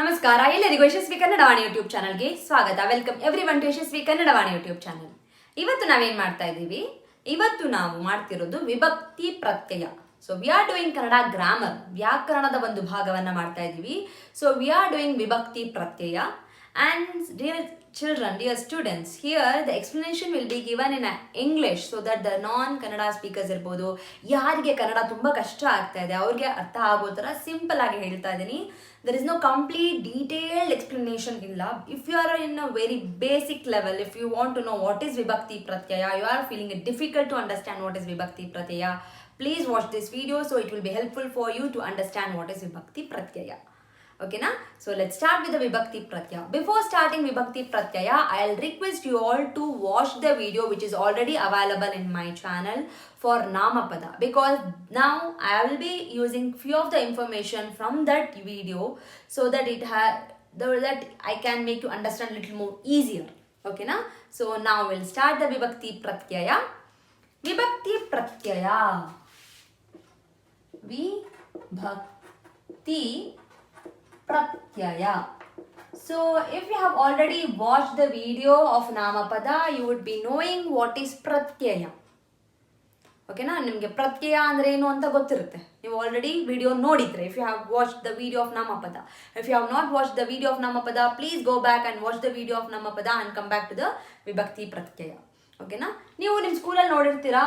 ನಮಸ್ಕಾರ ಎಲ್ಲರಿಗೂ ಯಶಸ್ವಿ ಕನ್ನಡವಾಣಿ ಯೂಟ್ಯೂಬ್ ಚಾನಲ್ಗೆ ಸ್ವಾಗತ. Welcome everyone to Yashasvi Kannadavani YouTube channel. ಇವತ್ತು ನಾವೇನ್ ಮಾಡ್ತಾ ಇದ್ದೀವಿ, ಇವತ್ತು ನಾವು ಮಾಡ್ತಿರೋದು ವಿಭಕ್ತಿ ಪ್ರತ್ಯಯ. So we are doing Kannada grammar, ವ್ಯಾಕರಣದ ಒಂದು ಭಾಗವನ್ನ ಮಾಡ್ತಾ ಇದ್ದೀವಿ. ಸೊ ವಿ ಆರ್ ಡೂಯಿಂಗ್ ವಿಭಕ್ತಿ ಪ್ರತ್ಯಯ. And dear children, dear students, here the explanation will be given in English so that the non-Kannada speakers ಇರ್ಬೋದು, ಯಾರಿಗೆ ಕನ್ನಡ ತುಂಬ ಕಷ್ಟ ಆಗ್ತಾ ಇದೆ ಅವ್ರಿಗೆ ಅರ್ಥ ಆಗೋ ಥರ ಸಿಂಪಲ್ ಆಗಿ ಹೇಳ್ತಾ ಇದ್ದೀನಿ. There is no complete detailed explanation ಇಲ್ಲ. If you are in a very basic level, if you want to know what is Vibhakti Pratyaya, you are feeling it difficult to understand what is Vibhakti Pratyaya, please watch this video so it will be helpful for you to understand what is Vibhakti Pratyaya. Okay na? So let's start with the Vibhakti Pratyaya. Before starting Vibhakti Pratyaya, I'll request you all to watch the video which is already available in my channel for Namapada, because now I will be using few of the information from that video so that that I can make you understand a little more easier. Okay na? So now we'll start the Vibhakti Pratyaya. Vibhakti Pratyaya. Vibhakti Pratyaya. So if you have already watched the video of Namapada, you would be knowing what is Pratyaya. ಓಕೆನಾ, ನಿಮಗೆ ಪ್ರತ್ಯಯ ಅಂದರೆ ಏನು ಅಂತ ಗೊತ್ತಿರುತ್ತೆ. ನೀವು already video ನೋಡಿದ್ರೆ, if you have watch the video of ನಾಮಪದ. If you have not watch the video of ನಾಮಪದ, please go back and watch the video of ನಾಮಪದ and come back to the ವಿಭಕ್ತಿ ಪ್ರತ್ಯಯ. ಓಕೆನಾ, ನೀವು ನಿಮ್ಮ ಸ್ಕೂಲಲ್ಲಿ ನೋಡಿರ್ತೀರಾ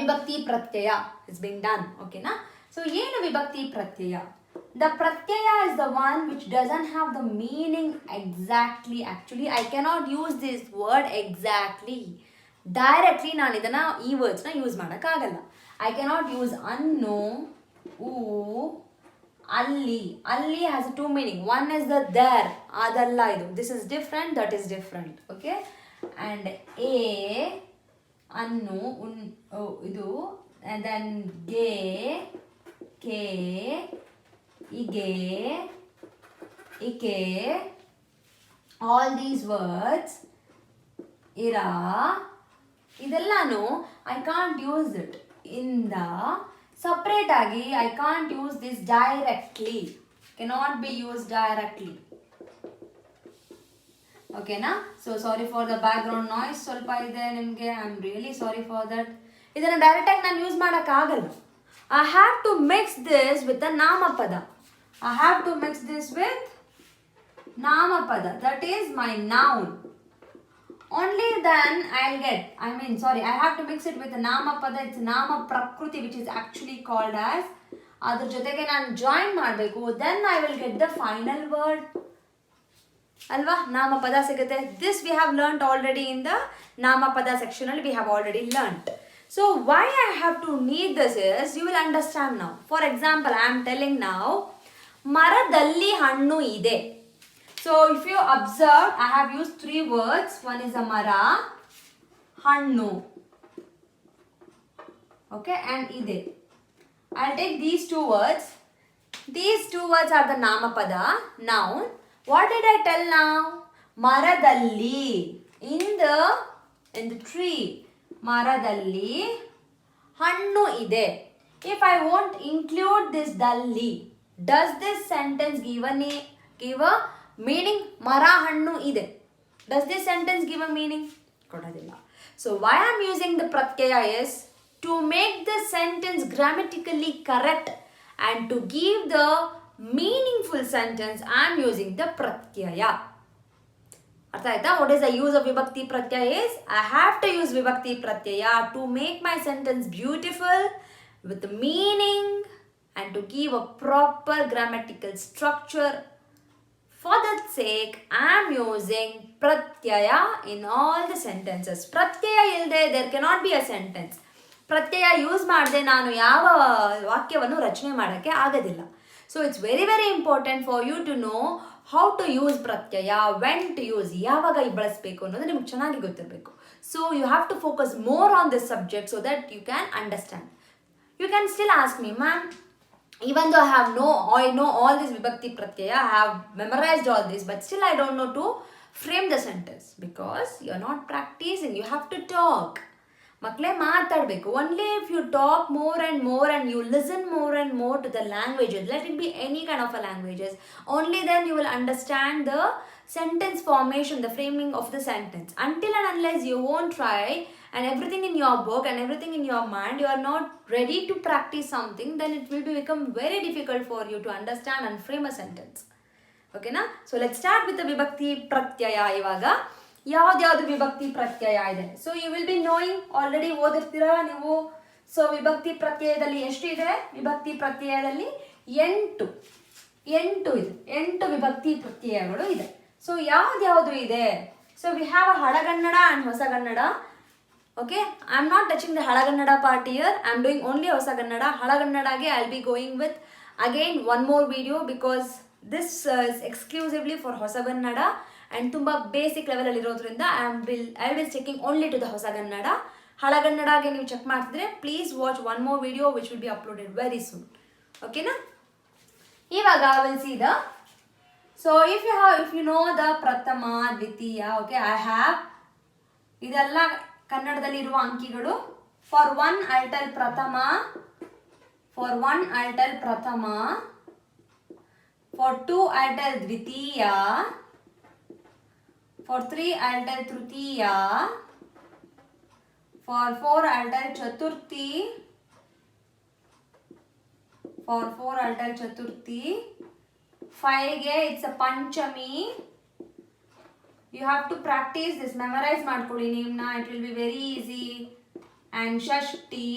ವಿಭಕ್ತಿ ಪ್ರತ್ಯಯ ಇಸ್ ಬಿಂಗ್ ಡನ್. ಓಕೆನಾ, ಸೊ ಏನು ವಿಭಕ್ತಿ ಪ್ರತ್ಯಯ? The pratyaya is the one which doesn't have the meaning exactly. Actually, I cannot use this word exactly. Directly ನಾನು ಇದನ್ನ ಈ ವರ್ಡ್ಸ್ನ ಯೂಸ್ ಮಾಡೋಕ್ಕಾಗಲ್ಲ. I cannot use ಅನ್ನು, ಊ, ಅಲ್ಲಿ. ಅಲ್ಲಿ has two meaning. One is the there, ಅದಲ್ಲ ಇದು. This is different, that is different. Okay? And a, ಅನ್ನು, ಇದು, and then ಗೆ, K, ige, ike, all these words, ira, ಇದೆಲ್ಲಾನು I can't use it in the separate ಆಗಿ. I can't use this directly, cannot be used directly. ಓಕೆನಾ? So sorry for the back ground noise ಸ್ವಲ್ಪ ಇದೆ ನಿಮಗೆ. I am really sorry for that. ಇದನ್ನು ಡೈರೆಕ್ಟಾಗಿ ನಾನು use ಮಾಡೋಕ್ಕಾಗಲ್ಲ. I have to mix this with the Namapada. I have to mix this with Namapada. That is my noun. Only then I'll get, I have to mix it with the Namapada. It's Nama Prakruti, which is actually called as. Adar jotege ನಾನು join ಮಾಡಬೇಕು. Then I will get the final word. ಅಲ್ವಾ? ನಾಮಪದ ಸಿಗುತ್ತೆ. This we have learnt already in the Namapada section. We have already learnt. So why I have to need this is, you will understand now. For example, I am telling now, ಮರದಲ್ಲಿ ಹಣ್ಣು ಇದೆ. So if you observe, I have used three words. One is a mara, ಹಣ್ಣು. Okay, and ಇದೆ. I'll take these two words. These two words are the Namapada, noun. What did I tell now? ಮರದಲ್ಲಿ, in the tree. ಮರದಲ್ಲಿ ಹಣ್ಣು ಇದೆ. If I won't include this dalli, does this sentence give a meaning? ಮರ ಹಣ್ಣು ಇದೆ. Does this sentence give a meaning? ಕೊಡೋದಿಲ್ಲ. So why I am using the pratyaya is to make the sentence grammatically correct and to give the meaningful sentence. I am using the pratyaya. ಅರ್ಥ ಆಯ್ತಾ? What is the use of Vibhakti Pratyaya is, I have to use Vibhakti Pratyaya to make my sentence beautiful with meaning and to give a proper grammatical structure. For that sake, I am using Pratyaya in all the sentences. Pratyaya ಇಲ್ಲದೆ there cannot be a sentence. ಪ್ರತ್ಯಯ use ಮಾಡದೆ ನಾನು ಯಾವ ವಾಕ್ಯವನ್ನು ರಚನೆ ಮಾಡೋಕ್ಕೆ ಆಗೋದಿಲ್ಲ. So it's very very important for you to know how to use pratyaya, when to use, ಯಾವಾಗ ಬಳಸಬೇಕು ಅನ್ನೋದು ನಿಮಗೆ ಚೆನ್ನಾಗಿ ಗೊತ್ತಿರಬೇಕು. So you have to focus more on this subject so that you can understand. You can still ask me, ma'am, even though I know all this vibhakti pratyaya, I have memorized all this, but still I don't know to frame the sentence, because you are not practicing. You have to talk. ಮಕ್ಕಳೇ ಮಾತಾಡಬೇಕು. Only if you talk more and you listen more to the languages, let it be any kind of a languages, only then you will understand the sentence formation, the framing of the sentence. Until and unless you won't try and everything in your book and everything in your mind, you are not ready to practice something, then it will become very difficult for you to understand and frame a sentence. Okay na? So let's start with the vibhakti pratyaya. ಇವಾಗ ಯಾವ್ದು ವಿಭಕ್ತಿ ಪ್ರತ್ಯಯ ಇದೆ? So you will be knowing, already ಓದಿರ್ತೀರಾ ನೀವು. So ವಿಭಕ್ತಿ ಪ್ರತ್ಯಯದಲ್ಲಿ ಎಷ್ಟು ಇದೆ? ವಿಭಕ್ತಿ ಪ್ರತ್ಯಯದಲ್ಲಿ 8 ಇದೆ. 8 ವಿಭಕ್ತಿ ಪ್ರತ್ಯಯಗಳು ಇದೆ. ಸೊ ಯಾವ್ದು ಇದೆ? ಸೊ ವಿ ಹ್ಯಾವ್ ಅ ಹಳಗನ್ನಡ ಅಂಡ್ ಹೊಸಗನ್ನಡ. Okay, I am not touching the ಹಳಗನ್ನಡ part here, I am doing only ಹೊಸಗನ್ನಡ. ಹಳಗನ್ನಡಗೆ I will be going with again one more video because this is exclusively for ಹೊಸಗನ್ನಡ and ತುಂಬಾ basic level ಅಲ್ಲಿ ಇರೋದ್ರಿಂದ I will checking only to the ಹೊಸಗನ್ನಡ. ಹಳಗನ್ನಡಗೆ ನೀವು ಚೆಕ್ ಮಾಡ್ತಿದ್ರೆ please watch one more video which will be uploaded very soon. ಓಕೆನಾ? ಇವಾಗ will see the, so if you know the ಪ್ರಥಮ, ದ್ವಿತೀಯ, ಓಕೆ, ಐ ಹ್ಯಾವ್ ಇದೆಲ್ಲ ಕನ್ನಡದಲ್ಲಿ ಇರುವ ಅಂಕಿಗಳು. ಫಾರ್ 1 ಐ ಟೆಲ್ ಪ್ರಥಮ, ಫಾರ್ 1 ಐ ಟೆಲ್ ಪ್ರಥಮ, ಫಾರ್ 2 ಐ ಟೆಲ್ ದ್ವಿತೀಯ, for 3 I'll tell Tritiya, for 4 I'll tell Chaturthi, for 4 I'll tell Chaturthi, 5 ge it's a Panchami. You have to practice this, memorize ಮಾಡ್ಕೊಳ್ಳಿ ನಿಮ್ನ, it will be very easy. And Shashti,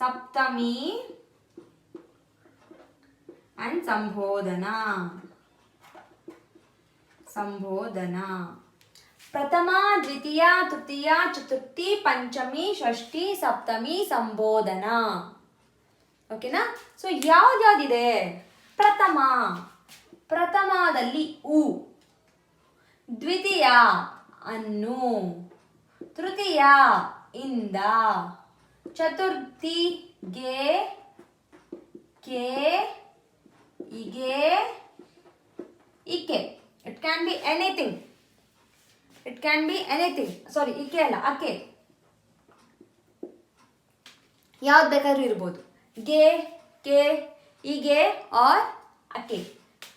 Saptami and Sambhodhana. ಪ್ರಥಮ, ದ್ವಿತೀಯ, ತೃತೀಯ, ಚತುರ್ಥಿ, ಪಂಚಮಿ, ಷಷ್ಠಿ, ಸಪ್ತಮಿ, ಸಂಬೋಧನ. ಓಕೆನಾ? So ಯಾವ್ದಿದೆ? ಪ್ರಥಮದಲ್ಲಿ ಉ, ದ್ವಿತೀಯ ಅನ್ನು, ತೃತೀಯ ಇಂದ, ಚತುರ್ಥಿ ಗೆ, ಕೆ, ಇಗೆ, ಇಕೆ. It can be anything. Sorry, ಇಕೆ ಅಲ್ಲ, ಅಕೆ. ಯಾವ್ದು ಬೇಕಾದ್ರೂ ಇರ್ಬೋದು. ಗೆ, ಕೆ, ಇಗೆ ಆರ್ ಅಕೆ.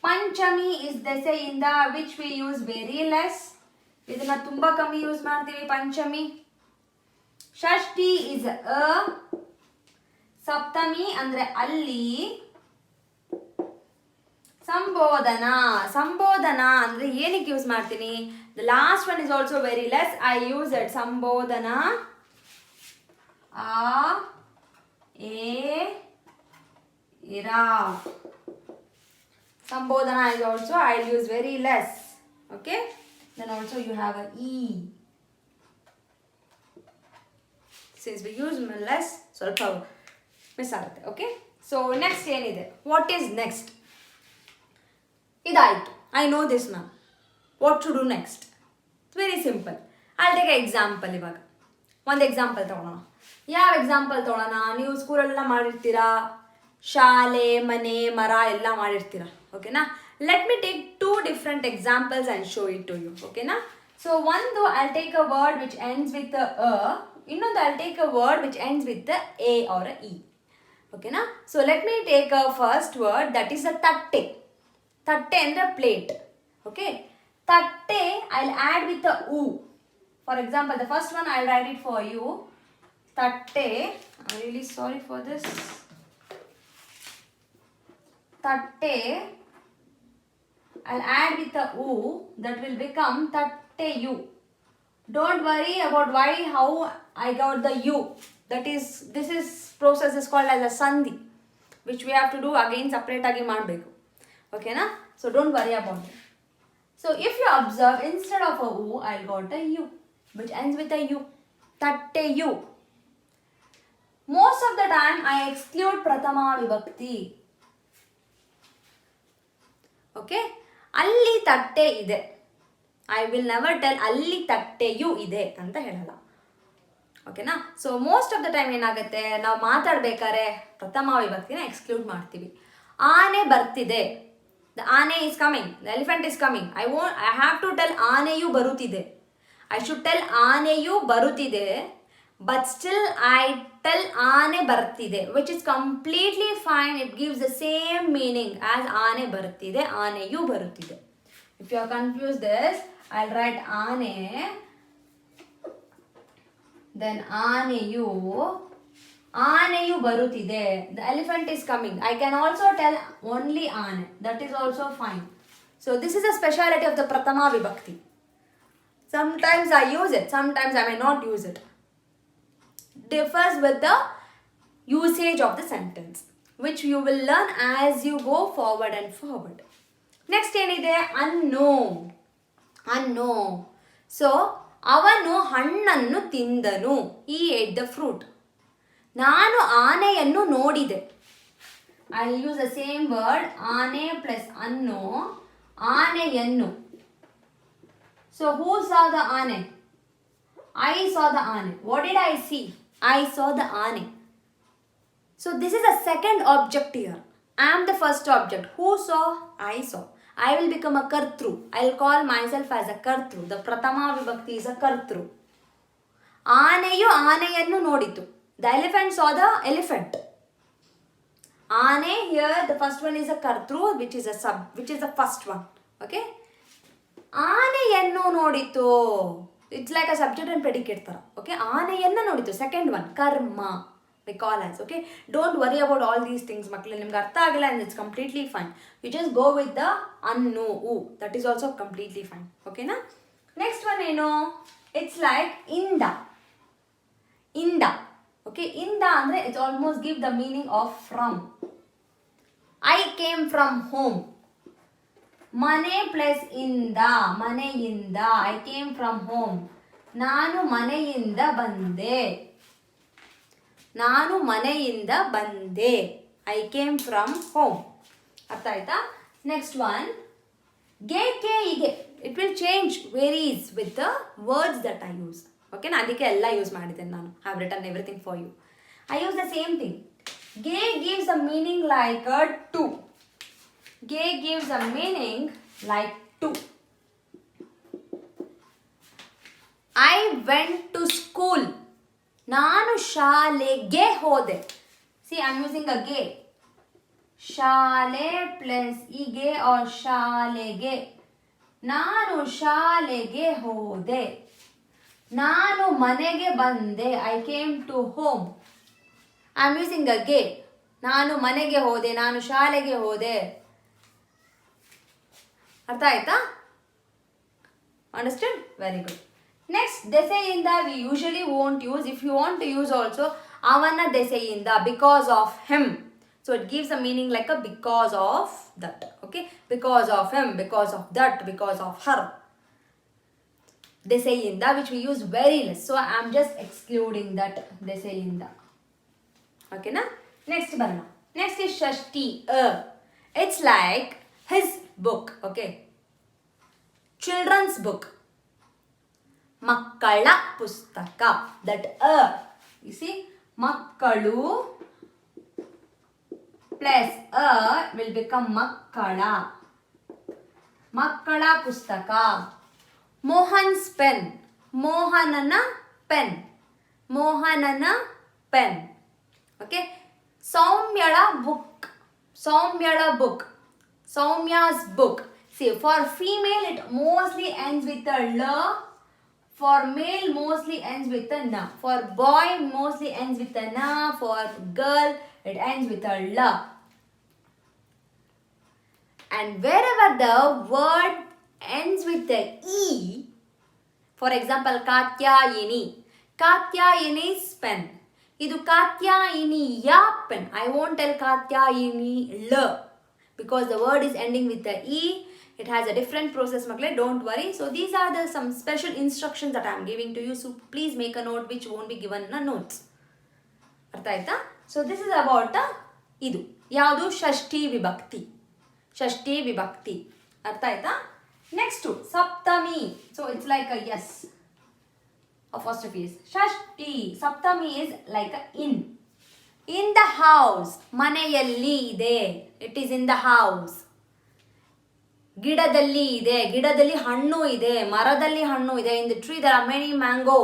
ಪಂಚಮಿ ಇಸ್ ದೆಸೆಯಿಂದ which we use very less. ಇದನ್ನ ತುಂಬಾ ಕಮ್ಮಿ ಯೂಸ್ ಮಾಡ್ತೀವಿ ಪಂಚಮಿ. ಷಷ್ಠಿ ಇಸ್ ಅ. ಸಪ್ತಮಿ ಅಂದ್ರೆ ಅಲ್ಲಿ. ಸಂಬೋಧನ ಅಂದ್ರೆ ಏನಕ್ಕೆ ಯೂಸ್ ಮಾಡ್ತೀನಿ? The last one is also very less. I use it ಸಂಬೋಧನ. ಆ, ಎ, ಇರಾ. ಸಂಬೋಧನ is also I'll use very less. Okay, then also you have a e. Since we use less, ಸ್ವಲ್ಪ ಮಿಸ್ ಆಗುತ್ತೆ. ಓಕೆ, ಸೊ ನೆಕ್ಸ್ಟ್ ಏನಿದೆ? What is next? ಇದಾಯಿತು. I know this ma'am. What to do next? It's very simple. I take example. ಇವಾಗ ಒಂದು example ತೊಗೊಳೋಣ. ಯಾವ example ತೊಗೊಳೋಣ? ನೀವು ಸ್ಕೂಲಲ್ಲೆಲ್ಲ ಮಾಡಿರ್ತೀರಾ, ಶಾಲೆ, ಮನೆ, ಮರ ಎಲ್ಲ ಮಾಡಿರ್ತೀರಾ. ಓಕೆನಾ? Let me take 2 different examples and show it to you. ಓಕೆನಾ? ಸೊ ಒಂದು I'll take a word which ends with a, ಇನ್ನೊಂದು I'll take a word which ends with the a or a e. ಓಕೆನಾ? So let me take a first word, that is a ತಟ್ಟೆ. ತಟ್ಟೆ ಅಂದ್ರೆ plate. Okay, ತಟ್ಟೆ I'll add with a u. For example, the first one I'll write it for you. ತಟ್ಟೆ. I'm really sorry for this. ತಟ್ಟೆ I'll add with a u, that will become tatteyu. Don't worry about how I got the u. This process is called as a sandhi, which we have to do again separate agi ಮಾಡಬೇಕು. Okay na? So don't worry about it. So if you observe, instead of a u, I got a u, which ends with a u. Tatteyu. Most of the time I exclude prathama vibhakti. Okay? ಅಲ್ಲಿ ತಟ್ಟೆ ಇದೆ. I will never tell ಅಲ್ಲಿ ತಟ್ಟೆಯೂ ಇದೆ ಅಂತ ಹೇಳಲ್ಲ. ಓಕೆನಾ? So most of the time ಏನಾಗುತ್ತೆ, ನಾವು ಮಾತಾಡ್ಬೇಕಾದ್ರೆ ಪ್ರಥಮ ವಿಭಕ್ತಿನ ಎಕ್ಸ್ಕ್ಲೂಡ್ ಮಾಡ್ತೀವಿ. ಆನೆ ಬರ್ತಿದೆ. ದ ಆನೆ is coming, the elephant is coming. I have to tell ಆನೆಯು ಬರುತ್ತಿದೆ. ಐ ಶುಡ್ ಟೆಲ್ ಆನೆಯು ಬರುತ್ತಿದೆ, ಬಟ್ ಸ್ಟಿಲ್ ಐ ಟೆಲ್ ಆನೆ ಬರ್ತಿದೆ, which is completely fine. It gives the same meaning as ಆನೆ ಬರುತ್ತಿದೆ, ಆನೆಯು ಬರುತ್ತಿದೆ. If you are confuse this, I will write ಆನೆ, then ಆನೆಯು ಬರುತ್ತಿದೆ. The elephant is coming. I can also tell only ಆನೆ. That is also fine. So this is a speciality of the Prathama Vibhakti. Sometimes I use it, sometimes I may not use it. Differs with the usage of the sentence, which you will learn as you go forward and forward. Next ಏನಿದೆ? ಅನ್ನೋ. So ಅವನು ಹಣ್ಣನ್ನು ತಿಂದನು. He ate the fruit. ನಾನು ಆನೆಯನ್ನು ನೋಡಿದೆ. I will use the same word, ಆನೆ plus ಅನ್ನೋ, ಆನೆಯನ್ನು. ಸೊ ಹೂ saw the ಆನೆ? I saw the ಆನೆ. What did I see? I saw the ಆನೆ. So this is a second object here. I am the first object. Who saw? I saw. I will become a kartru. I will call myself as a kartru. The Prathama Vibhakti is a kartru. ಆನೆಯು ಆನೆಯನ್ನು ನೋಡಿತು. The elephant saw the elephant. Aane here, the first one is a kartru, which is the first one. Okay? ಆನೆಯನ್ನು ನೋಡಿತು. It's like a subject and predicate ತರ. Okay? ಆನೆಯನ್ನು ನೋಡಿತು. Second one, karma. We call as. Okay? Don't worry about all these things. ಮಕ್ಕಳು ನಿಮ್ಗೆ ಅರ್ಥ ಆಗಿಲ್ಲ and it's completely fine. You just go with the annu. That is also completely fine. Okay na? Next one ಏನು? It's like inda. Okay, inda andre it almost give the meaning of from. I came from home. Mane plus inda, maneyinda. I came from home. ನಾನು ಮನೆಯಿಂದ ಬಂದೆ. I came from home. ಅರ್ಥ ಆಯ್ತಾ? Next one, ಗೆ K ಗೆ. It will change, varies with the words that I use. Okay, ನಾನು ಅದಕ್ಕೆ ಎಲ್ಲ ಯೂಸ್ ಮಾಡಿದ್ದೇನೆ. ನಾನು have written everything for you. I use the same thing. ಗೆ gives a meaning like to. ಗೆ gives a meaning like to. I went to school. ನಾನು ಶಾಲೆಗೆ ಹೋದೆ. See I am using a ಗೆ. ಶಾಲೆ ಪ್ಲಸ್ ಇಗೆ ಆರ್ ಶಾಲೆಗೆ. ನಾನು ಶಾಲೆಗೆ ಹೋದೆ. ನಾನು ಮನೆಗೆ ಬಂದೆ. I came to home. I am using a ಗೆ. ನಾನು ಮನೆಗೆ ಹೋದೆ, ನಾನು ಶಾಲೆಗೆ ಹೋದೆ. ಅರ್ಥ ಆಯ್ತಾ? ಅಂಡರ್ಸ್ಟ್ಯಾಂಡ್? Very good. ನೆಕ್ಸ್ಟ್, ದೆಸೆಯಿಂದ we usually won't use. If you want to use also, ಅವನ ದೆಸೆಯಿಂದ, because of him. So it gives a meaning like a because of that. Okay, because of him, because of that, because of her. ದೆಸೆಯಿಂದ, which we use very less. So I am just excluding that ದೆಸೆಯಿಂದ. Okay na? Next ಬರೋಣ. Next is Shashti. It's like his book. Okay? Children's book. ಮಕ್ಕಳ ಪುಸ್ತಕ. That you see, ಮಕ್ಕಳು plus will become ಮಕ್ಕಳ. ಮಕ್ಕಳ ಪುಸ್ತಕ. Mohan's pen. ಮೋಹನನ pen. ಮೋಹನನ ಪೆನ್. ಓಕೆ, ಸೌಮ್ಯಳ ಬುಕ್. ಸೌಮ್ಯಳ book. Soumya's book. See, for female it mostly ends with a l. For male mostly ends with a na. For boy mostly ends with a na. For girl it ends with a l. And wherever the word ends with the e, for example, Katyayini. Katyayini's pen. Idu Katyayiniya pen. I won't tell Katyayini l because the word is ending with the e. It has a different process, makle. Don't worry. So these are some special instructions that I am giving to you. So please make a note which won't be given in the notes. Artha aita? So this is about idu. Yadu ಷಷ್ಠಿ ವಿಭಕ್ತಿ. ಷಷ್ಠಿ ವಿಭಕ್ತಿ. ಅರ್ಥ ಆಯ್ತಾ? Next to Saptami. So it's like a yes. Apostrophe is Shashti. Saptami is like a in. In the house. Maneyalli ide. It is in the house. ಗಿಡದಲ್ಲಿ ಇದೆ, ಗಿಡದಲ್ಲಿ ಹಣ್ಣು ಇದೆ, ಮರದಲ್ಲಿ ಹಣ್ಣು ಇದೆ. In the tree there are many mango.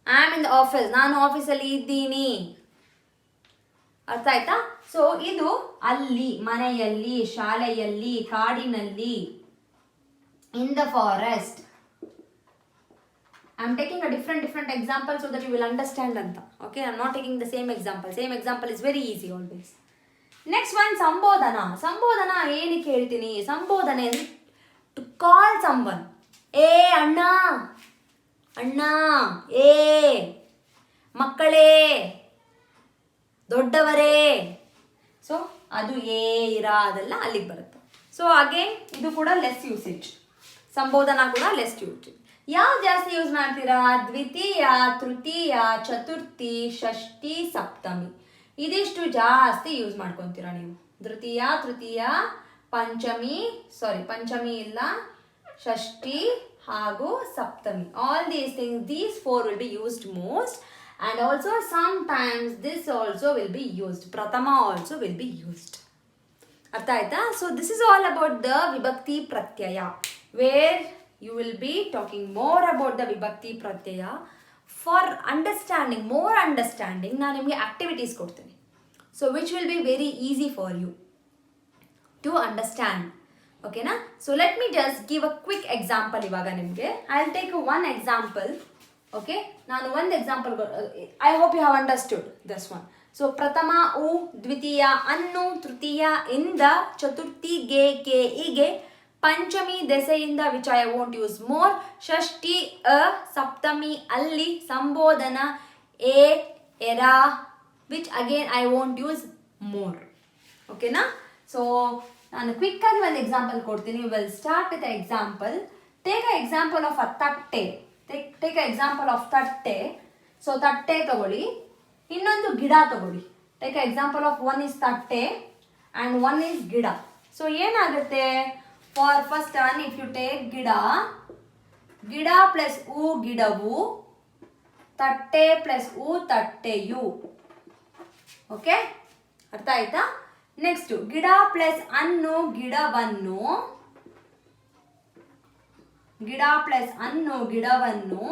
I am in the office, ನಾನು ಆಫೀಸಲ್ಲಿ ಇದ್ದೀನಿ. ಅರ್ಥ ಆಯ್ತಾ? ಸೊ ಇದು ಅಲ್ಲಿ, ಮನೆಯಲ್ಲಿ, ಶಾಲೆಯಲ್ಲಿ, ಕಾಡಿನಲ್ಲಿ, in the forest. I am taking a different example so that you will understand ಅಂತ. Okay, I am not taking the same example. Same example is very easy always. Next one ಸಂಬೋಧನ. ಸಂಬೋಧನ ಏನಕ್ಕೆ ಹೇಳ್ತೀನಿ? ಸಂಬೋಧನೆ ಅಂದರೆ ಟು ಕಾಲ್ ಸಂವನ್. ಏ ಅಣ್ಣ, ಅಣ್ಣ, ಏ ಮಕ್ಕಳೇ, ದೊಡ್ಡವರೇ. ಸೊ ಅದು ಏ ಇರ ಅದೆಲ್ಲ ಅಲ್ಲಿಗೆ ಬರುತ್ತೆ. ಸೊ ಅಗೇನ್ ಇದು ಕೂಡ ಲೆಸ್ ಯೂಸೇಜ್. ಸಂಬೋಧನ ಕೂಡ ಲೆಸ್ ಯೂಸೇಜ್. ಯಾವ್ದು ಜಾಸ್ತಿ ಯೂಸ್ ಮಾಡ್ತೀರಾ? ದ್ವಿತೀಯ, ತೃತೀಯ, ಚತುರ್ಥಿ, ಷಷ್ಠಿ, ಸಪ್ತಮಿ. ಇದಿಷ್ಟು ಜಾಸ್ತಿ ಯೂಸ್ ಮಾಡ್ಕೊತೀರಾ ನೀವು. ತೃತೀಯ, ಪಂಚಮಿ ಇಲ್ಲ, ಷಷ್ಠಿ ಹಾಗೂ ಸಪ್ತಮಿ. All these things, these 4 will be used most, and also sometimes this also will be used. Prathama also will be used. ಅರ್ಥ ಆಯ್ತಾ? So this is all about the vibhakti pratyaya, where you will be talking more about the vibhakti pratyaya. For understanding, more understanding, ನಾನು ನಿಮಗೆ activities ಕೊಡ್ತೀನಿ. So which will be very easy for you to understand. ಓಕೆನಾ? So let me just give a quick example. ಇವಾಗ ನಿಮಗೆ I will take one example. Okay, ನಾನು ಒಂದು example, I hope you have understood this one. So ಪ್ರಥಮ ಉ, ದ್ವಿತೀಯ ಅನ್ನು, ತೃತೀಯ ಇಂದ, ಚತುರ್ಥಿ ಗೆ, ಕೆ ಹೀಗೆ, ಪಂಚಮಿ ದೆಸೆಯಿಂದ which I won't use more, ಷಷ್ಠಿ ಅ, ಸಪ್ತಮಿ ಅಲ್ಲಿ, ಸಂಬೋಧನ ಎ, ಎರ, which again I won't use more. ಓಕೆನಾ? ಸೊ ನಾನು ಕ್ವಿಕ್ ಆಗಿ ಒಂದು ಎಕ್ಸಾಂಪಲ್ ಕೊಡ್ತೀನಿ. Will start with example. Take a example of a ತಟ್ಟೆ. ಟೇಕ್ ಅ ಎಕ್ಸಾಂಪಲ್ ಆಫ್ ತಟ್ಟೆ. ಸೊ ತಟ್ಟೆ ತಗೊಳ್ಳಿ, ಇನ್ನೊಂದು ಗಿಡ ತಗೊಳ್ಳಿ. Take a example of one is ತಟ್ಟೆ ಆ್ಯಂಡ್ ಒನ್ ಇಸ್ ಗಿಡ. ಸೊ ಏನಾಗುತ್ತೆ? For first one, if you take ಗಿಡ ಪ್ಲಸ್ ಹೂ ಗಿಡವು, ತಟ್ಟೆ ಪ್ಲಸ್ ಹೂ ತಟ್ಟೆಯು. ಓಕೆ, ಅರ್ಥ ಆಯ್ತಾ? ನೆಕ್ಸ್ಟ್ ಗಿಡ ಪ್ಲಸ್ ಅನ್ನು ಗಿಡವನ್ನು, ಗಿಡ ಪ್ಲಸ್ ಅನ್ನು ಗಿಡವನ್ನು,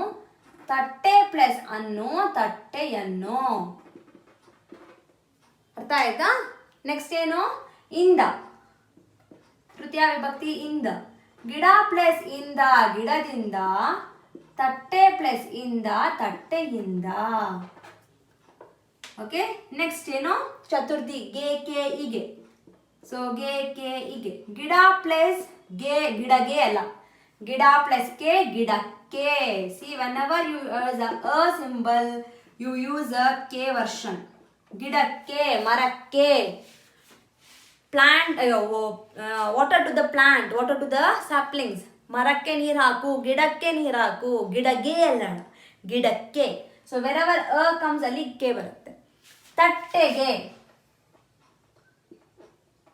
ತಟ್ಟೆ ಪ್ಲಸ್ ಅನ್ನು ತಟ್ಟೆಯನ್ನು. ಅರ್ಥ ಆಯ್ತಾ? ನೆಕ್ಸ್ಟ್ ಏನು? ಇಂದ, ತೃತೀಯ ವಿಭಕ್ತಿ ಇಂದ. ಗಿಡ ಪ್ಲಸ್ ಇಂದ ಗಿಡದಿಂದ, ತಟ್ಟೆ ಪ್ಲಸ್ ಇಂದ ತಟ್ಟೆಯಿಂದ. ಓಕೆ, ನೆಕ್ಸ್ಟ್ ಏನು? ಚತುರ್ಥಿ ಗೆ, ಕೆ ಹೀಗೆ. ಸೊ ಗೆ, ಕೆ ಹೀಗೆ. ಗಿಡ ಪ್ಲಸ್ ಗೆ, ಗಿಡಗೆ ಅಲ್ಲ, ಗಿಡ ಪ್ಲಸ್ ಕೆ ಗಿಡಕ್ಕೆ. See whenever you use a symbol you use a ಕೆ ವರ್ಷನ್. ಗಿಡಕ್ಕೆ, ಮರಕ್ಕೆ. Plant, water to the plant, water to the saplings. ಮರಕ್ಕೆ ನೀರು ಹಾಕು, ಗಿಡಕ್ಕೆ ನೀರು ಹಾಕು. ಗಿಡಗೆ ಅಲ್ಲ, ಗಿಡಕ್ಕೆ. ಸೊ ವೆರೆವರ್ ಅ ಕಮ್ಸ್ ಅಲ್ಲಿ ಕೆ ಬರುತ್ತೆ. ತಟ್ಟೆಗೆ,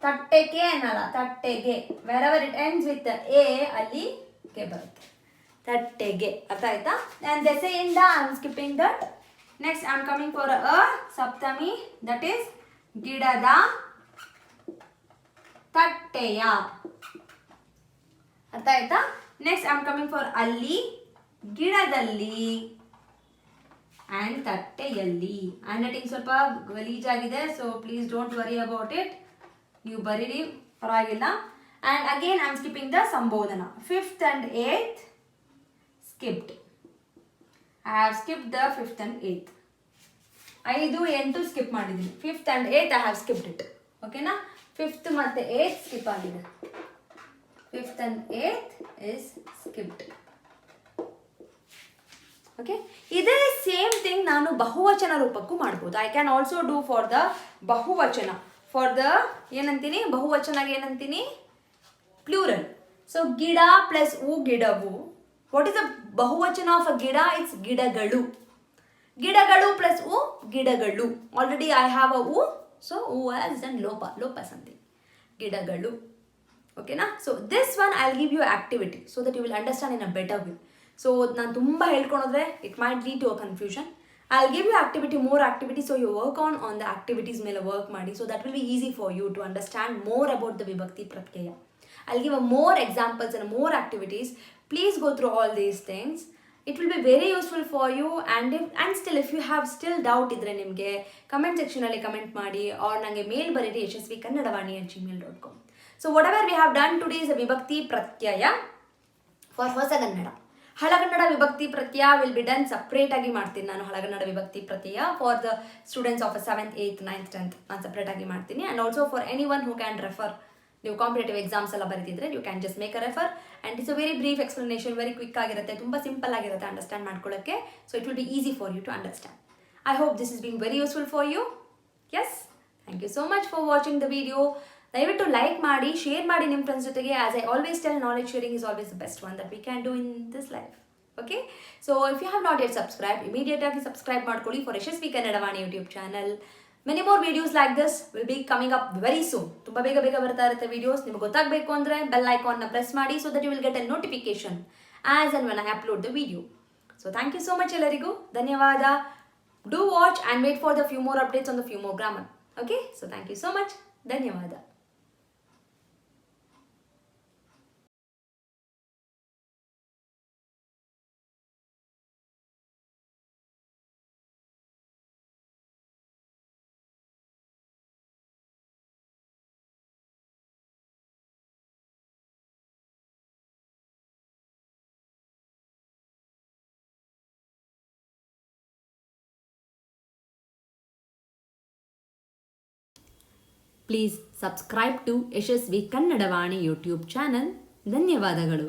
ತಟ್ಟೆಗೆ ಅನ್ನಲ್ಲ, ತಟ್ಟೆಗೆ. Wherever it ends with a ಅಲ್ಲಿ ಕೆ ಬರುತ್ತೆ. ತಟ್ಟೆಗೆ. ಅರ್ಥ ಆಯ್ತಾ? ಆ್ಯಂಡ್ ದೆಸೆಯಿಂದ I am skipping that. Next I am coming for a ಸಪ್ತಮಿ, ದಟ್ ಈಸ್ ಗಿಡದ ತಟ್ಟೆಯ. ಅರ್ಥ ಆಯ್ತಾ? Next I am coming for ಅಲ್ಲಿ, ಗಿಡದಲ್ಲಿ ಆ್ಯಂಡ್ ತಟ್ಟೆಯಲ್ಲಿ. ಹ್ಯಾಂಡ್ ರೈಟಿಂಗ್ ಸ್ವಲ್ಪ ಗಲೀಜಾಗಿದೆ, so please don't worry about it. ನೀವು ಬರೀರಿ, ಪರವಾಗಿಲ್ಲ. And again I am skipping the ಸಂಬೋಧನ. 5th and 8th skipped. I have skipped the 5th and 8th. 5, 8 skip ಮಾಡಿದ್ದೀನಿ. 5th and 8th I have skipped it. ಓಕೆನಾ? 5th ಮತ್ತು 8th skip ಆಗಿದೆ. 5th and 8th is skipped. Okay, ಇದೇ same thing ನಾನು ಬಹುವಚನ ರೂಪಕ್ಕೂ ಮಾಡ್ಬೋದು. I can also do for the ಬಹುವಚನ. ಫಾರ್ ದ ಏನಂತೀನಿ? ಬಹುವಚನಾಗ ಏನಂತೀನಿ? ಪ್ಲೂರಲ್. ಸೊ ಗಿಡ ಪ್ಲಸ್ ಹೂ ಗಿಡವು. ವಾಟ್ ಇಸ್ ದ ಬಹುವಚನ ಆಫ್ ಅ ಗಿಡ? ಇಟ್ಸ್ ಗಿಡಗಳು. ಗಿಡಗಳು ಪ್ಲಸ್ ಹೂ ಗಿಡಗಳು. ಆಲ್ರೆಡಿ ಐ ಹ್ಯಾವ್ ಅ ಹೂ, ಸೊ ಹೂ ಹ್ಯಾಸ್ ಡನ್ ಲೋಪ ಸಮಥಿಂಗ್. ಗಿಡಗಳು. ಓಕೆನಾ? So this one I will give you activity so that you will understand in a better way. So ನಾನು ತುಂಬ ಹೇಳ್ಕೊಂಡ್ರೆ it might lead to a confusion. I'll give you more activity, so you work on the activities ಮೇಲೆ work ಮಾಡಿ, so that will be easy for you to understand more about the Vibhakti Pratyaya. I'll give more examples and more activities. Please go through all these things. It will be very useful for you, and if you have still doubt idre nimge comment section alli comment ಮಾಡಿ, or nange mail baridi yashasvikannadavani@gmail.com. So whatever we have done today is a Vibhakti Pratyaya for Hosagannada. ಹಳಗನ್ನಡ ವಿಭಕ್ತಿ ಪ್ರತ್ಯಯ will be done separate ಆಗಿ ಮಾಡ್ತೀನಿ ನಾನು. ಹಳಗನ್ನಡ ವಿಭಕ್ತಿ ಪ್ರತ್ಯಯ for the students of 7th 8th 9th 10th ನಾನು separate ಆಗಿ ಮಾಡ್ತೀನಿ. And also for any one who can refer, ನೀವು ಕಾಂಪಿಟೇಟಿವ್ ಎಕ್ಸಾಮ್ಸ್ ಎಲ್ಲ ಬರೀತಿದ್ರೆ you can just make a refer, and it's a very brief explanation, very quick ಆಗಿರುತ್ತೆ, ತುಂಬ simple ಆಗಿರುತ್ತೆ understand ಮಾಡ್ಕೊಳ್ಳೋಕ್ಕೆ. So it will be easy for you to understand. I hope this is been very useful for you. Yes, thank you so much for watching the video. ದಯವಿಟ್ಟು like ಮಾಡಿ, share ಮಾಡಿ ನಿಮ್ಮ friends ಜೊತೆಗೆ. As I always tell, knowledge sharing is always the best one that we can do in this life. Okay, so if you have not yet subscribed, immediately subscribe ಮಾಡ್ಕೊಳ್ಳಿ for Yashaswi Kannadavani YouTube channel. Many more videos like this will be coming up very soon. ತುಂಬ ಬೇಗ ಬರ್ತಾ ಇರುತ್ತೆ videos. ನಿಮಗೆ ಗೊತ್ತಾಗಬೇಕು ಅಂದರೆ bell ಐಕಾನ್ನ press ಮಾಡಿ, so that you will get a notification as and when I upload the video. So thank you so much ಎಲ್ಲರಿಗೂ, ಧನ್ಯವಾದ. Do watch and wait for the few more updates on the few more grammar. Okay, so thank you so much. ಧನ್ಯವಾದ. Please subscribe to Yashasvi Kannadavani YouTube channel. ಧನ್ಯವಾದಗಳು.